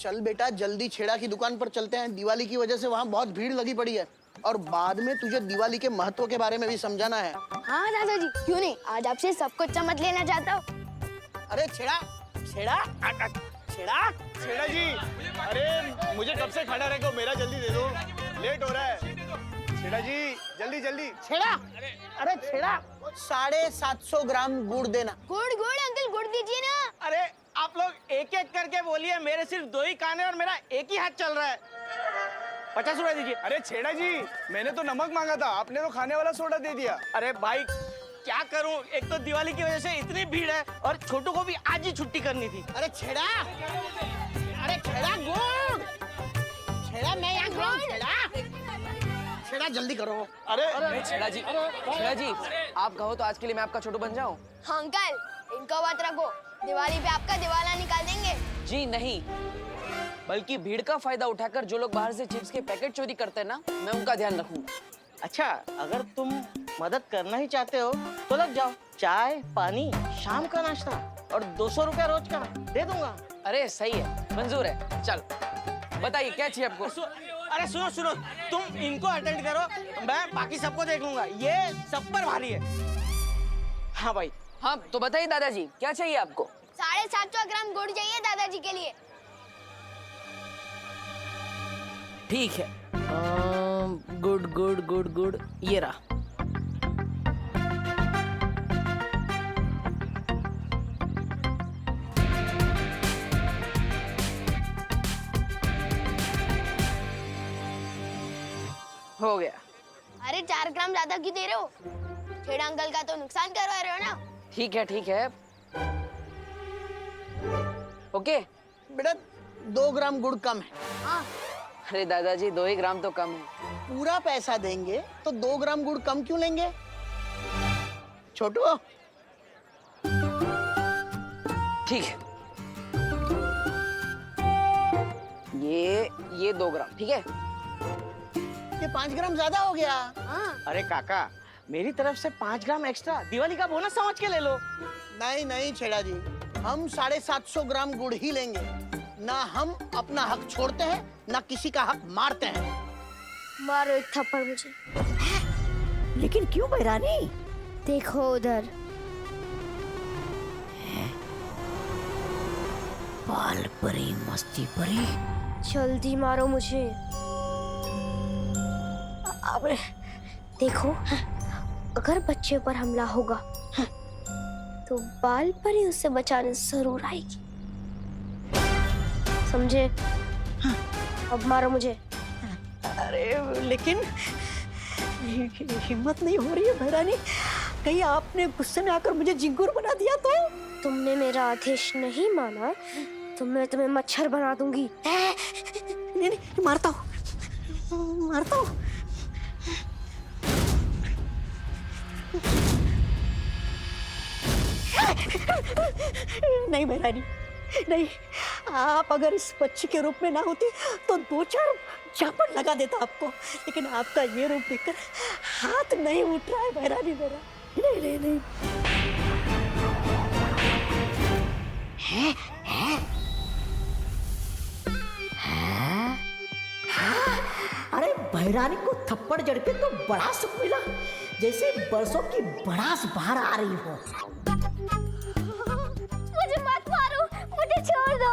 चल बेटा, जल्दी छेड़ा की दुकान पर चलते हैं। दिवाली की वजह से वहाँ बहुत भीड़ लगी पड़ी है और बाद में तुझे दिवाली के महत्व के बारे में भी समझाना है। हाँ दादाजी, क्यों नहीं, आज आपसे सब कुछ समझ लेना चाहता हूँ। अरे छेड़ा छेड़ा छेड़ा छेड़ा जी, अरे मुझे कब से खड़ा रहेगा, मेरा जल्दी दे दो, लेट हो रहा है। छेड़ा जी जल्दी जल्दी। छेड़ा, अरे छेड़ा 750 ग्राम गुड़ देना। गुड़ गुड़ अंकल, गुड़ दीजिए ना। अरे आप लोग एक एक करके बोलिए, मेरे सिर्फ 2 ही कान है और मेरा एक ही हाथ चल रहा है। 50 रुपए दीजिए। अरे छेड़ा जी, मैंने तो नमक मांगा था, आपने तो खाने वाला सोडा दे दिया। अरे भाई क्या करूं, एक तो दिवाली की वजह से इतनी भीड़ है और छोटू को भी आज ही छुट्टी करनी थी। अरे छेड़ा, अरे छेड़ा गुड़, छेड़ा मैं यहाँ खड़ा हूँ। छेड़ा जल्दी करो। अरे छेड़ा जी, आप कहो तो आज के लिए मैं आपका छोटू बन जाऊं? हाँ अंकल, इनको बात रखो, दिवाली पे आपका दिवाला निकाल देंगे। जी नहीं, बल्कि भीड़ का फायदा उठाकर जो लोग बाहर से चिप्स के पैकेट चोरी करते हैं ना, मैं उनका ध्यान रखूंगा। अच्छा, अगर तुम मदद करना ही चाहते हो तो लग जाओ। चाय पानी, शाम का नाश्ता और 200 रुपया रोज का दे दूंगा। अरे सही है, मंजूर है। चल बताइए क्या चाहिए आपको? अरे सुनो सुनो, तुम इनको अटेंड करो, मैं बाकी सबको देख लूंगा, ये सब पर भारी है। हाँ भाई। हाँ तो बताइए दादाजी, क्या चाहिए आपको? 750 ग्राम गुड़ चाहिए दादाजी के लिए। ठीक है, गुड गुड गुड गुड, ये रहा। हो गया। अरे 4 ग्राम ज्यादा क्यों दे रहे हो? छेड़ा अंकल का तो नुकसान करवा रहे हो ना। ठीक है। ओके बेटा 2 ग्राम गुड़ कम है। हाँ। अरे दादाजी 2 ही ग्राम तो कम है। पूरा पैसा देंगे तो 2 ग्राम गुड़ कम क्यों लेंगे? छोटू ठीक है, ये 2 ग्राम ठीक है। ये 5 ग्राम ज्यादा हो गया। हाँ। अरे काका, मेरी तरफ से 5 ग्राम एक्स्ट्रा दिवाली का बोनस समझ के ले लो। नहीं छेड़ा जी, हम 750 ग्राम गुड़ ही लेंगे। ना हम अपना हक छोड़ते हैं, ना किसी का हक मारते हैं। मारो एक थप्पड़ मुझे। लेकिन क्यों बहरानी? देखो उधर। बाल परी मस्ती परी। जल्दी मारो मुझे। अब देखो, अगर बच्चे पर हमला होगा तो बाल परी उसे बचाने जरूर आएगी, समझे? अब मारो मुझे। अरे लेकिन हिम्मत नहीं हो रही है बहरानी, कहीं आपने गुस्से में आकर मुझे झिंगुर बना दिया तो? तुमने मेरा आदेश नहीं माना तो मैं तुम्हें मच्छर बना दूंगी। नहीं, मारता हूँ। नहीं बहरानी, नहीं, आप अगर इस बच्ची के रूप में ना होती तो 2-4 झापड़ लगा देता आपको, लेकिन आपका ये रूप देखकर हाथ नहीं उठ रहा है बहरानी मेरा। नहीं। अरे बहरानी को थप्पड़ जड़ के तो बड़ा सुख मिला, जैसे बरसों की भड़ास बाहर आ रही हो। मुझे मत मारो, मुझे छोड़ दो।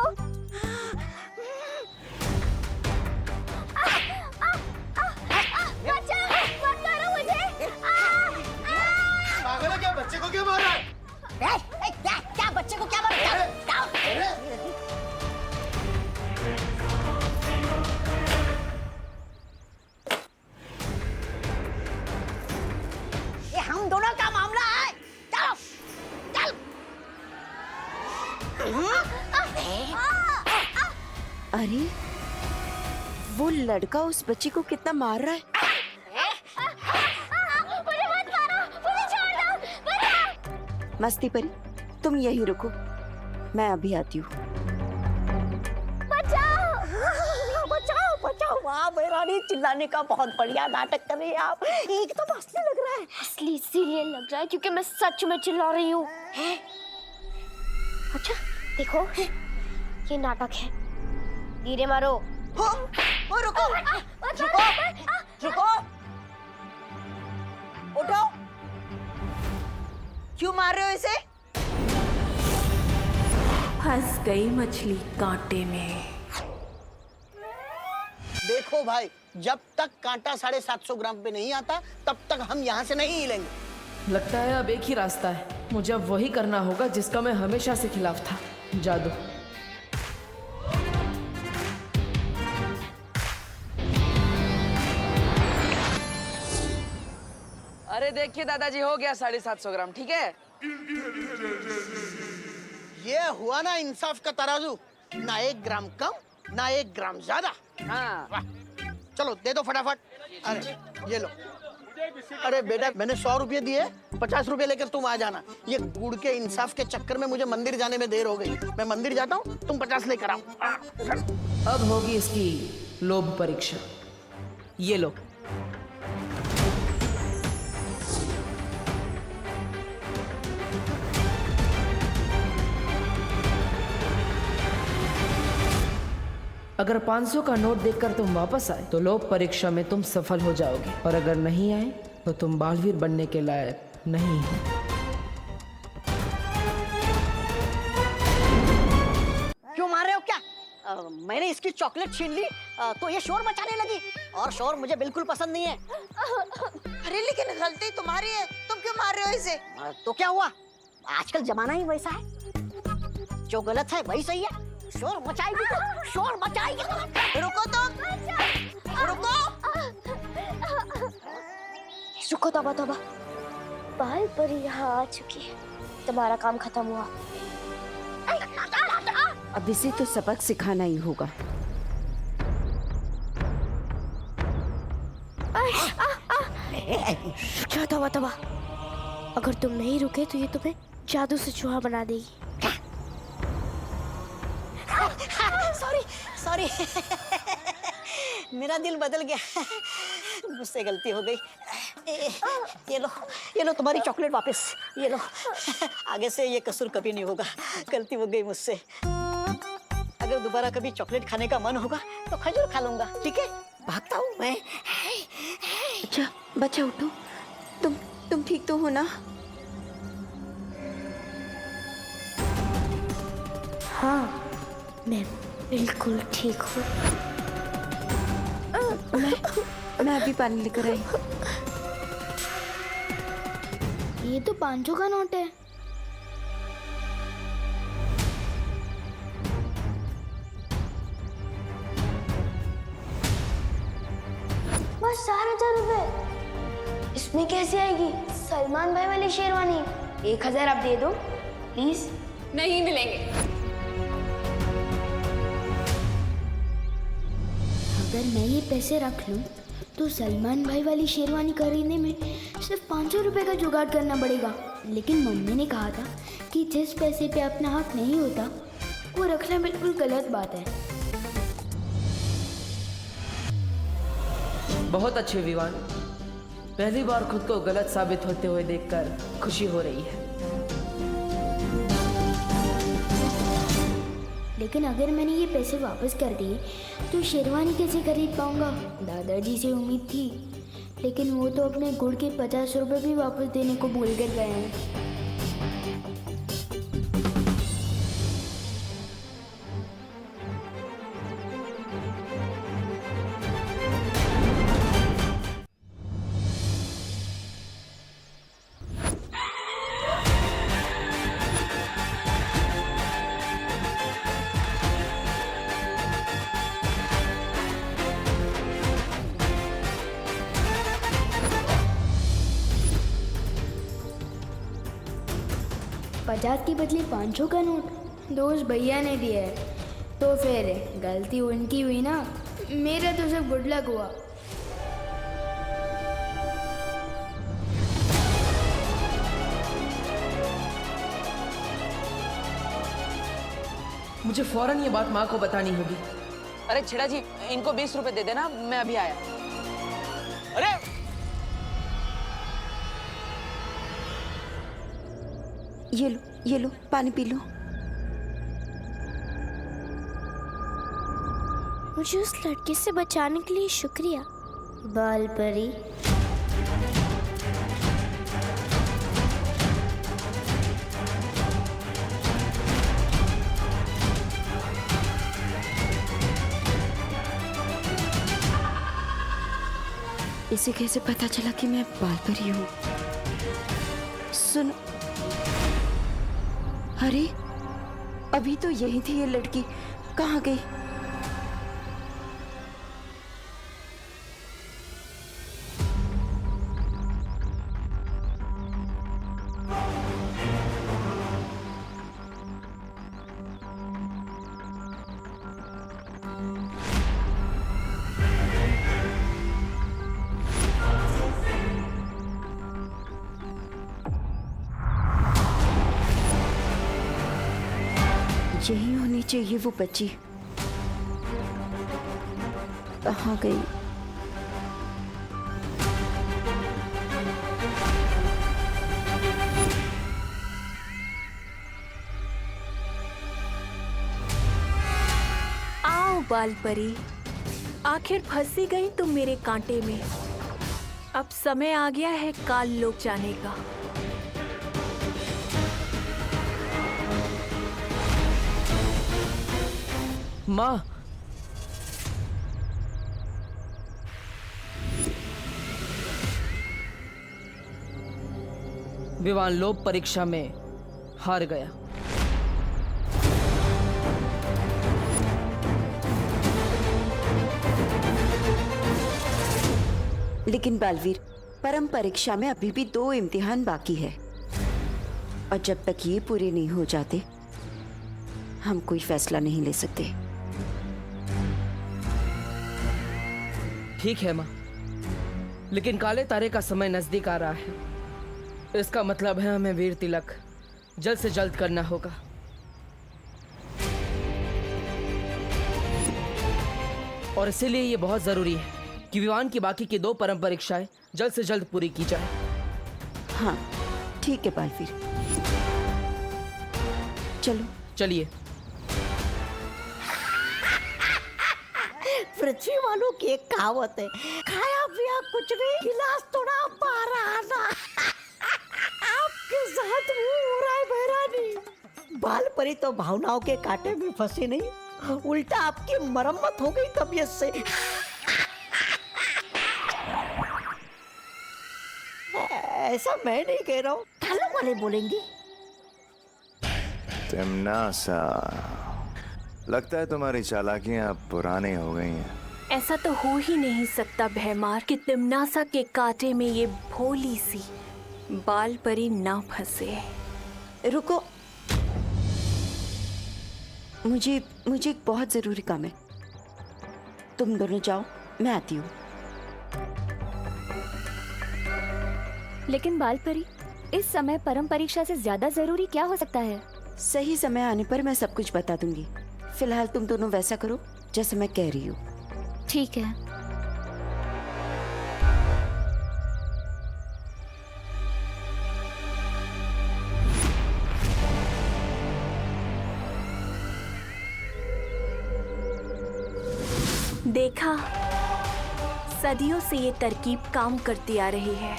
बचाओ, मत मारो मुझे। पागल है क्या, बच्चे को क्यों मार रहा है? क्या बच्चे को क्या मारा? ये हम दोनों का मामला है, चलो चल। अरे वो लड़का उस बच्ची को कितना मार रहा है। मुझे मत मारो, मुझे छोड़ दो, बचाओ। मस्ती परी, तुम यहीं रुको, मैं अभी आती हूँ। बचाओ। वाह बहरानी, चिल्लाने का बहुत बढ़िया नाटक कर रही है आप, एकदम असली लग रहा है। असली इसीलिए लग रहा है क्योंकि मैं सच में चिल्ला रही हूँ। अच्छा देखो, ये नाटक है, धीरे मारो। ओ रुको रुको रुको, उठो। क्यों मार रहे हो इसे? फंस गई मछली कांटे में। देखो भाई, जब तक कांटा 750 ग्राम पे नहीं आता तब तक हम यहाँ से नहीं हिलेंगे। लगता है अब एक ही रास्ता है, मुझे अब वही करना होगा जिसका मैं हमेशा से खिलाफ था, जादू। अरे देखिए दादाजी, हो गया 750 ग्राम, ठीक है। ये हुआ ना इंसाफ का तराजू, ना 1 ग्राम कम ना 1 ग्राम ज्यादा। हाँ वाह, चलो दे दो फटाफट। अरे ये लो। अरे बेटा, मैंने 100 रुपये दिए, 50 रुपये लेकर तुम आ जाना। ये गुड़ के इंसाफ के चक्कर में मुझे मंदिर जाने में देर हो गई। मैं मंदिर जाता हूँ, तुम 50 लेकर आओ। अब होगी इसकी लोभ परीक्षा। ये लो। अगर 500 का नोट देखकर तुम वापस आए तो लोभ परीक्षा में तुम सफल हो जाओगे, और अगर नहीं आए तो तुम बालवीर बनने के लायक नहीं हो। क्यों मार रहे हो क्या? मैंने इसकी चॉकलेट छीन ली तो ये शोर मचाने लगी, और शोर मुझे बिल्कुल पसंद नहीं है। अरे लेकिन गलती तुम्हारी है, तुम क्यों मार रहे हो इसे? तो क्या हुआ, आजकल जमाना ही वैसा है। जो गलत है वही सही है। शोर मचाएगी तो शोर मचाएगी तो। रुको तुम, रुको। रुको, तौबा तौबा, बाल परी यहाँ आ चुकी है। तुम्हारा काम खत्म हुआ। अब इसे तो सबक सिखाना ही होगा। क्या तौबा तौबा, अगर तुम नहीं रुके तो ये तुम्हें जादू से चूहा बना देगी। सॉरी सॉरी, मेरा दिल बदल गया, मुझसे गलती हो गई। ये लो तुम्हारी चॉकलेट वापस, ये लो। आगे से ये कसूर कभी नहीं होगा, गलती हो गई मुझसे। अगर दोबारा कभी चॉकलेट खाने का मन होगा तो खजूर खा लूंगा, ठीक है? भागता हूँ मैं। अच्छा बच्चा उठो, तुम ठीक तो हो ना? हाँ, मैं बिल्कुल ठीक हूँ। मैं अभी पानी लेकर आई। ये तो 500 का नोट है। बस 4,000 रुपए। इसमें कैसे आएगी सलमान भाई वाली शेरवानी? 1,000 आप दे दो प्लीज। नहीं मिलेंगे। अगर मैं ये पैसे रख लूं तो सलमान भाई वाली शेरवानी खरीदने में सिर्फ 500 रुपए का जुगाड़ करना पड़ेगा। लेकिन मम्मी ने कहा था कि जिस पैसे पे अपना हक नहीं होता वो रखना बिल्कुल गलत बात है। बहुत अच्छे विवान, पहली बार खुद को गलत साबित होते हुए देखकर खुशी हो रही है। लेकिन अगर मैंने ये पैसे वापस कर दिए तो शेरवानी कैसे खरीद पाऊंगा? दादाजी से उम्मीद थी, लेकिन वो तो अपने गुड़ के 50 रुपए भी वापस देने को भूल कर गए हैं। पचास के बदले 500 का नोट दोस्त भैया ने दिया है, तो फिर गलती उनकी हुई ना, मेरा तो सब गुड लक हुआ। मुझे फौरन ये बात माँ को बतानी होगी। अरे छेड़ा जी, इनको 20 रुपए दे देना, मैं अभी आया। अरे ये लो पानी पी लो। मुझे उस लड़के से बचाने के लिए शुक्रिया बाल परी। इसे कैसे पता चला कि मैं बाल परी हूँ? सुन, अरे अभी तो यही थी ये लड़की, कहाँ गई? यही होनी चाहिए वो बच्ची। कहाँ गई? आओ बाल परी, आखिर फंसी गई तुम मेरे कांटे में। अब समय आ गया है काल लोक जाने का। माँ, विवान लोक परीक्षा में हार गया। लेकिन बालवीर, परम परीक्षा में अभी भी 2 इम्तिहान बाकी है और जब तक ये पूरे नहीं हो जाते हम कोई फैसला नहीं ले सकते। ठीक है माँ, लेकिन काले तारे का समय नजदीक आ रहा है। इसका मतलब है हमें वीर तिलक जल्द से जल्द करना होगा। और इसीलिए ये बहुत जरूरी है कि विवान की बाकी की 2 परम परीक्षाएं जल्द से जल्द पूरी की जाए। हाँ ठीक है बालवीर, चलो। चलिए। पृथ्वी वालों की एक कहावत है, खाया पिया कुछ नहीं, गिलास थोड़ा बारा आना। आपके साथ वो हो रहा है बहरानी। बाल परी तो भावनाओं के कांटे में फंसी नहीं, उल्टा आपकी मरम्मत हो गई तबीयत से। ऐसा मैं नहीं कह रहा हूँ, थालों वाले बोलेंगे। तिमनासा, लगता है तुम्हारी चालाकियां अब पुरानी हो गई हैं। ऐसा तो हो ही नहीं सकता भैमार कि तिमनासा के कांटे में ये भोली सी बाल परी ना फंसे। रुको, मुझे एक बहुत जरूरी काम है। तुम दोनों जाओ, मैं आती हूँ। लेकिन बाल परी, इस समय परम परीक्षा से ज्यादा जरूरी क्या हो सकता है? सही समय आने पर मैं सब कुछ बता दूंगी। फिलहाल तुम दोनों वैसा करो जैसे मैं कह रही हूँ। ठीक है। देखा, सदियों से ये तरकीब काम करती आ रही है,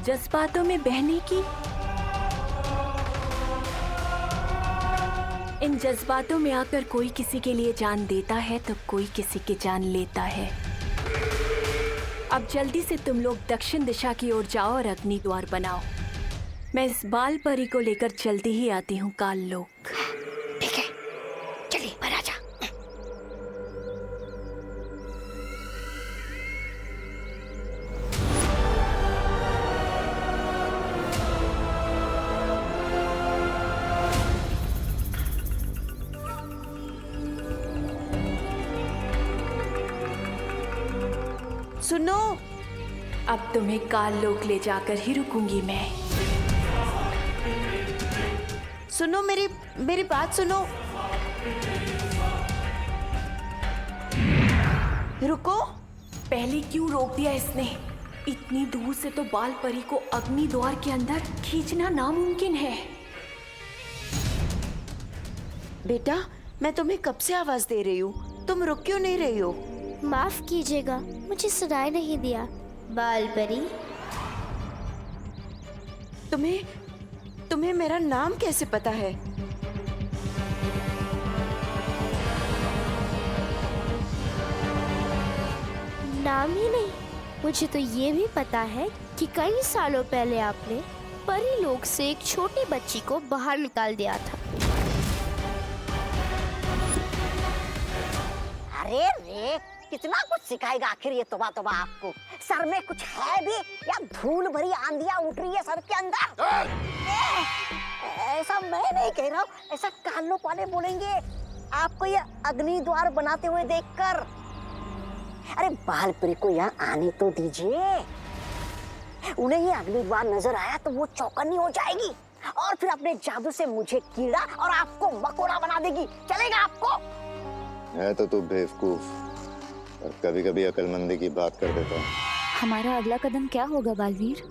जज्बातों में बहने की। इन जज्बातों में आकर कोई किसी के लिए जान देता है तो कोई किसी की जान लेता है। अब जल्दी से तुम लोग दक्षिण दिशा की ओर जाओ और अग्नि द्वार बनाओ। मैं इस बाल परी को लेकर जल्दी ही आती हूँ काल लोक। ठीक है, चलिए बना जा। सुनो, अब तुम्हें काल लोक ले जाकर ही रुकूंगी मैं। सुनो, मेरी बात सुनो। रुको। पहले क्यों रोक दिया इसने? इतनी दूर से तो बाल परी को अग्नि द्वार के अंदर खींचना नामुमकिन है। बेटा, मैं तुम्हें कब से आवाज दे रही हूँ, तुम रुक क्यों नहीं रही हो? माफ कीजिएगा, मुझे सुनाई नहीं दिया। बाल परी, तुम्हें मेरा नाम कैसे पता है? नाम ही नहीं, मुझे तो ये भी पता है कि कई सालों पहले आपने परी लोग से एक छोटी बच्ची को बाहर निकाल दिया था। अरे रे, कितना कुछ सिखाएगा आखिर ये तोबा तोबा आपको। सर में कुछ है भी या धूल भरी आंधियां उठ रही है सर के अंदर? ऐसा मैं नहीं कह रहा हूँ, ऐसा कानों पाले बोलेंगे आपको ये अग्नि द्वार बनाते हुए देखकर। अरे बालपरी को यहाँ आने तो दीजिए, उन्हें ये अग्नि द्वार नजर आया तो वो चौकन्नी हो जाएगी और फिर अपने जादू से मुझे कीड़ा और आपको मकोड़ा बना देगी। चलेगा आपको? है तो तू बेवकूफ, और कभी कभी अकलमंदी की बात कर देता है। हमारा अगला कदम क्या होगा बालवीर?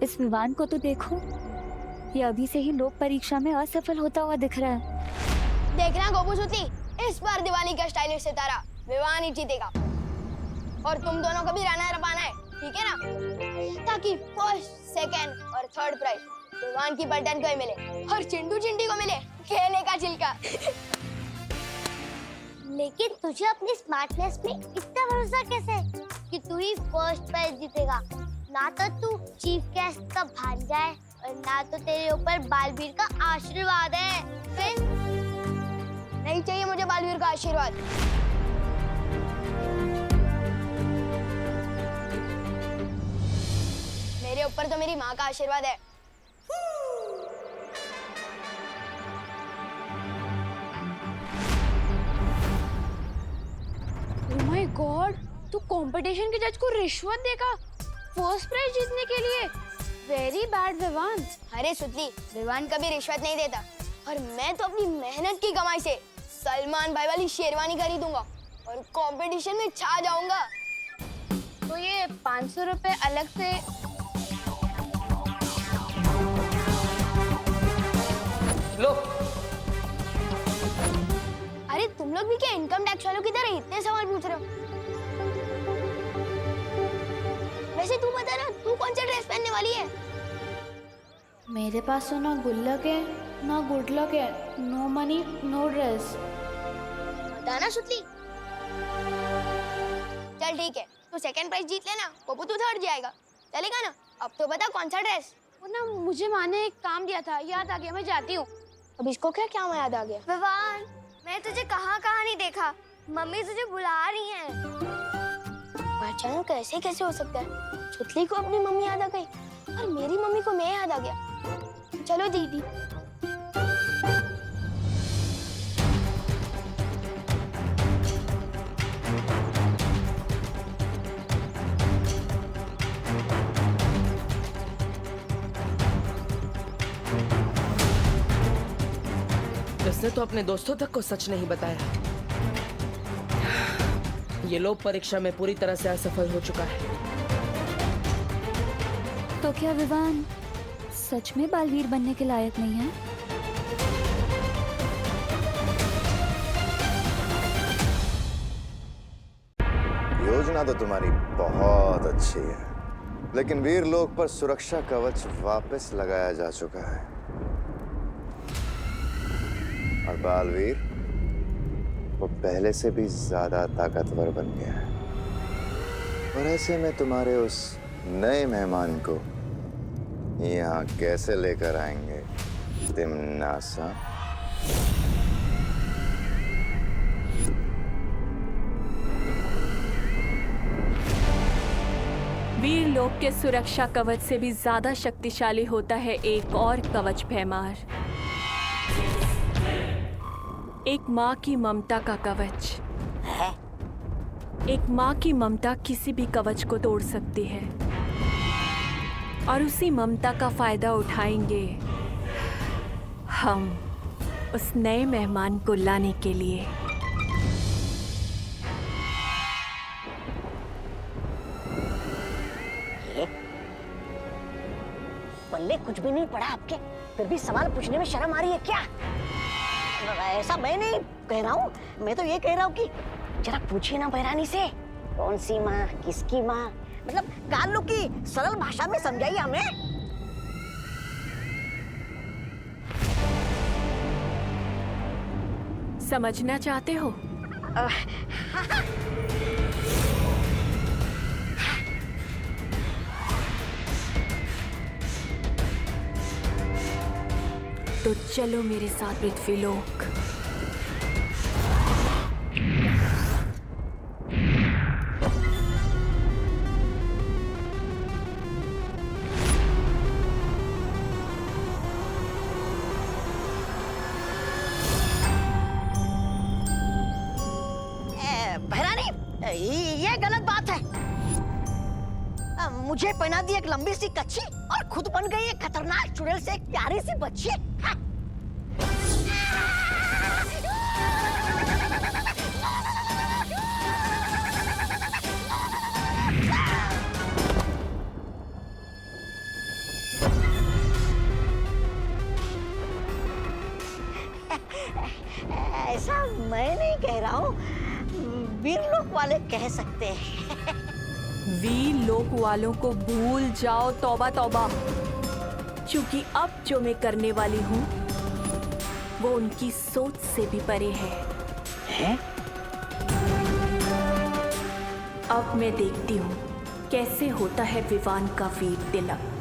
इस विवान को तो देखो, ये अभी से ही लोक परीक्षा में असफल होता हुआ दिख रहा है। देखना गोपू सुती, इस बार दिवाली का स्टाइलिश सितारा विवान ही जीतेगा और तुम दोनों को भी रहना रपाना है, ठीक है ना? ताकि फर्स्ट, सेकंड और थर्ड प्राइज विवान की बटन को ही मिले और चिंटू चिंटी को मिले केले का छिलका। लेकिन तुझे अपनी स्मार्टनेस पे इतना भरोसा कैसे कि तू ही फर्स्ट प्राइज जीतेगा? ना तो तू चीफ गेस्ट का भांजा है और ना तो तेरे ऊपर बालवीर का आशीर्वाद है। फिर नहीं चाहिए मुझे बालवीर का आशीर्वाद। मेरे ऊपर तो मेरी माँ का आशीर्वाद है। ओह माय गॉड, तू कंपटीशन के जज को रिश्वत देगा फर्स्ट प्राइज जीतने के लिए? Very bad Vivaan. अरे सुतली, विवान कभी रिश्वत नहीं देता और मैं तो अपनी मेहनत की कमाई से सलमान भाई वाली शेरवानी खरीदूंगा और कंपटीशन में छा जाऊंगा। तो ये 500 रुपए अलग से लो। अरे तुम लोग भी क्या इनकम टैक्स वालों की तरह इतने सवाल पूछ रहे हो? वैसे तू बता ना, तू कौन सा ड्रेस पहनने वाली है? मेरे पास तो ना गुल्लक है ना गुड लक है, नो मनी नो ड्रेस। बता ना सुतली। चल ठीक है, तू सेकंड प्राइज जीत लेना, पप्पू तू थर्ड जाएगा, चलेगा ना? अब तो बता कौन सा ड्रेस? वो ना मुझे माँ ने एक काम दिया था, याद आ गया, मैं जाती हूँ। अब इसको क्या क्या याद आ गया? विवान, मैं तुझे कहाँ नहीं देखा, मम्मी तुझे बुला रही हैं। पहचान कैसे कैसे हो सकता है? सुतली को अपनी मम्मी याद आ गई और मेरी मम्मी को मैं याद आ गया। चलो दीदी। इसने तो अपने दोस्तों तक को सच नहीं बताया। ये लोक परीक्षा में पूरी तरह से असफल हो चुका है। तो क्या विवान सच में बालवीर बनने के लायक नहीं है? योजना तो तुम्हारी बहुत अच्छी है, लेकिन वीर लोक पर सुरक्षा कवच वापस लगाया जा चुका है और बालवीर वो पहले से भी ज्यादा ताकतवर बन गया है। और ऐसे में तुम्हारे उस नए मेहमान को यहाँ कैसे लेकर आएंगे तिमनासा? वीर लोक के सुरक्षा कवच से भी ज्यादा शक्तिशाली होता है एक और कवच भैमार, एक माँ की ममता का कवच। एक माँ की ममता किसी भी कवच को तोड़ सकती है और उसी ममता का फायदा उठाएंगे हम उस नए मेहमान को लाने के लिए। पल्ले कुछ भी नहीं पड़ा आपके, फिर भी सवाल पूछने में शर्म आ रही है क्या? ऐसा मैं नहीं कह रहा हूँ, मैं तो ये कह रहा हूँ कि जरा पूछिए ना बहरानी से, कौन सी माँ, किसकी माँ, मतलब कालू की सरल भाषा में समझाइए हमें। समझना चाहते हो? तो चलो मेरे साथ पृथ्वीलोक। ये गलत बात है। मुझे पहना दी एक लंबी सी कच्छी और खुद बन गई एक खतरनाक चुड़ैल से एक प्यारी सी बच्ची। हाँ। ऐसा मैं नहीं कह रहा हूँ, वीरलोक वाले कह सकते हैं। वीरलोक वालों को भूल जाओ, तौबा तौबा, क्योंकि अब जो मैं करने वाली हूँ वो उनकी सोच से भी परे है? अब मैं देखती हूँ कैसे होता है विवान का वीर तिलक।